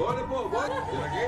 Bora, pô, bora. Tira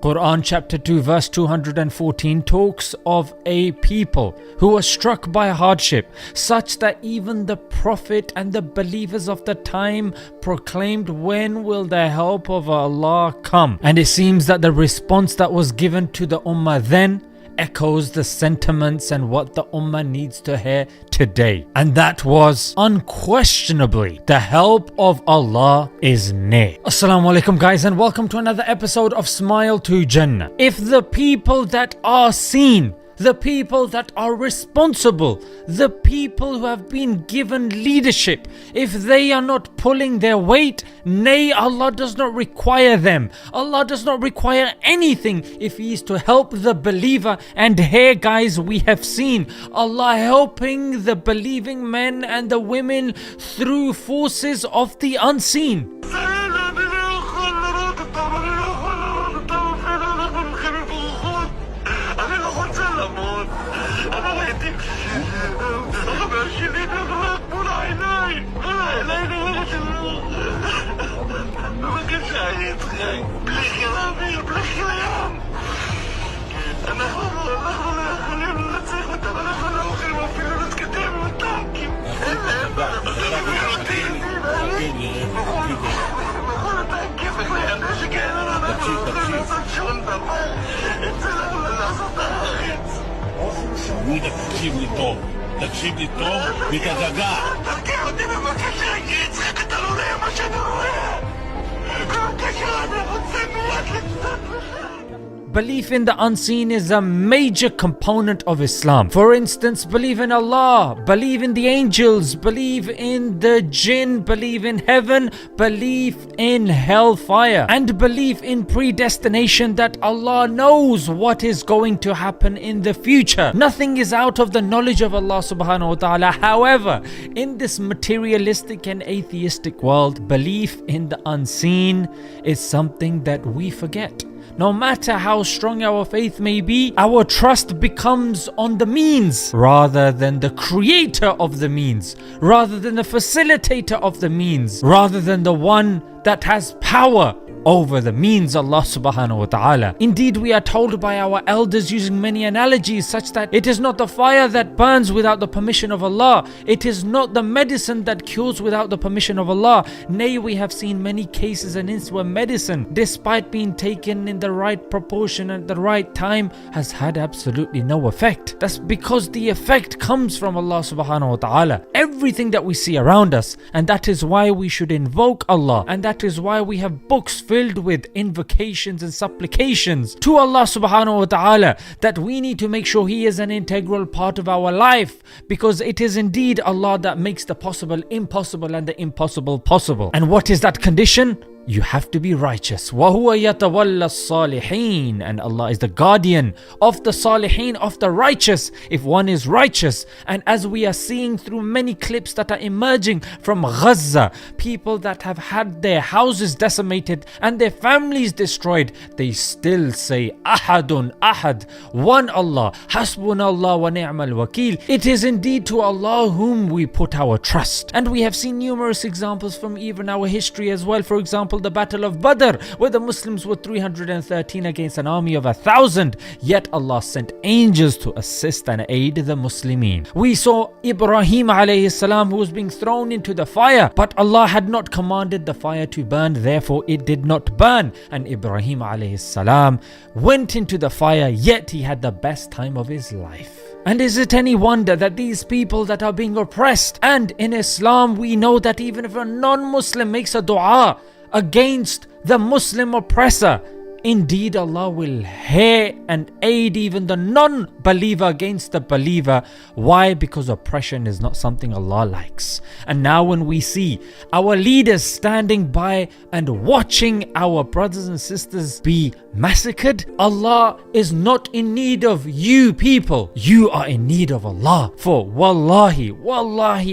Quran chapter 2 verse 214 talks of a people who were struck by hardship, such that even the Prophet and the believers of the time proclaimed, when will the help of Allah come? And it seems that the response that was given to the Ummah then echoes the sentiments and what the Ummah needs to hear today. And that was unquestionably the help of Allah is near. Assalamu alaikum guys, and welcome to another episode of Smile to Jannah. If the people that are seen, the people that are responsible, the people who have been given leadership, if they are not pulling their weight, nay, Allah does not require them. Allah does not require anything if He is to help the believer. And here guys, we have seen Allah helping the believing men and the women through forces of the unseen. תקשיב לי טוב ותדגע. תרגיע אותי בבקשה, יצחק, אתה לא רואה מה שאני רואה. בבקשה, אני רוצה מאוד לצטט. Belief in the unseen is a major component of Islam. For instance, believe in Allah, believe in the angels, believe in the jinn, believe in heaven, believe in hellfire, and believe in predestination, that Allah knows what is going to happen in the future. Nothing is out of the knowledge of Allah subhanahu wa ta'ala. However, in this materialistic and atheistic world, belief in the unseen is something that we forget. No matter how strong our faith may be, our trust becomes on the means rather than the creator of the means, rather than the facilitator of the means, rather than the one that has power over the means, Allah subhanahu wa ta'ala. Indeed, we are told by our elders using many analogies such that it is not the fire that burns without the permission of Allah. It is not the medicine that cures without the permission of Allah. Nay, we have seen many cases and instances where medicine, despite being taken in the right proportion at the right time, has had absolutely no effect. That's because the effect comes from Allah subhanahu wa ta'ala. Everything that we see around us, and that is why we should invoke Allah, and that is why we have books filled with invocations and supplications to Allah subhanahu wa ta'ala, that we need to make sure He is an integral part of our life, because it is indeed Allah that makes the possible impossible and the impossible possible. And what is that condition? You have to be righteous. وَهُوَ يَتَوَلَّى الصَّالِحِينَ. And Allah is the guardian of the salihin, of the righteous, if one is righteous. And as we are seeing through many clips that are emerging from Gaza, people that have had their houses decimated and their families destroyed, they still say Ahadun Ahad, one Allah, Hasbunallah wa ni'mal wakil. It is indeed to Allah whom we put our trust. And we have seen numerous examples from even our history as well. For example, the Battle of Badr, where the Muslims were 313 against an army of 1,000, yet Allah sent angels to assist and aid the Muslimin. We saw Ibrahim alayhi salam, who was being thrown into the fire, but Allah had not commanded the fire to burn, therefore it did not burn. And Ibrahim alayhi salam went into the fire, yet he had the best time of his life. And is it any wonder that these people that are being oppressed, and in Islam we know that even if a non-Muslim makes a dua against the Muslim oppressor, indeed Allah will hear and aid even the non-believer against the believer. Why? Because oppression is not something Allah likes. And now when we see our leaders standing by and watching our brothers and sisters be massacred, Allah is not in need of you people. You are in need of Allah. For wallahi,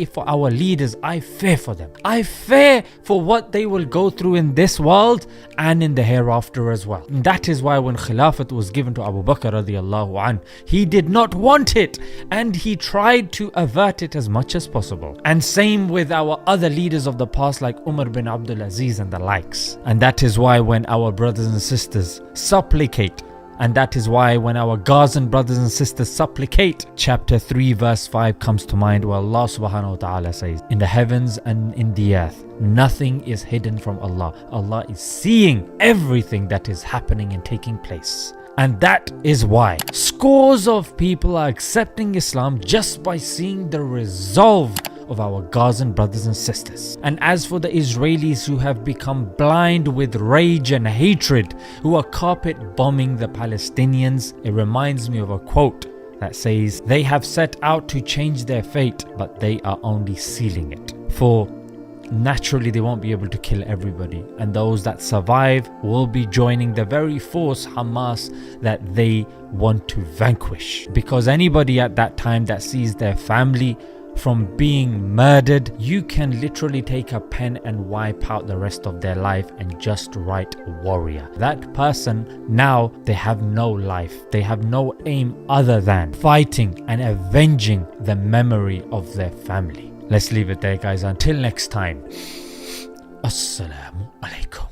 for our leaders, I fear for them. I fear for what they will go through in this world and in the hereafter as well. And that is why when Khilafat was given to Abu Bakr radiallahu anh, he did not want it and he tried to avert it as much as possible. And same with our other leaders of the past like Umar bin Abdul Aziz and the likes. And that is why when our brothers and sisters supplicate, and that is why when our Gazan brothers and sisters supplicate, chapter 3 verse 5 comes to mind, where Allah subhanahu wa ta'ala says, in the heavens and in the earth, nothing is hidden from Allah. Allah is seeing everything that is happening and taking place. And that is why scores of people are accepting Islam just by seeing the resolve of our Gazan brothers and sisters. And as for the Israelis who have become blind with rage and hatred, who are carpet bombing the Palestinians, it reminds me of a quote that says, they have set out to change their fate, but they are only sealing it. For naturally they won't be able to kill everybody, and those that survive will be joining the very force Hamas that they want to vanquish. Because anybody at that time that sees their family from being murdered, you can literally take a pen and wipe out the rest of their life and just write warrior. That person, now they have no life, they have no aim other than fighting and avenging the memory of their family. Let's leave it there, guys. Until next time, Assalamu alaikum.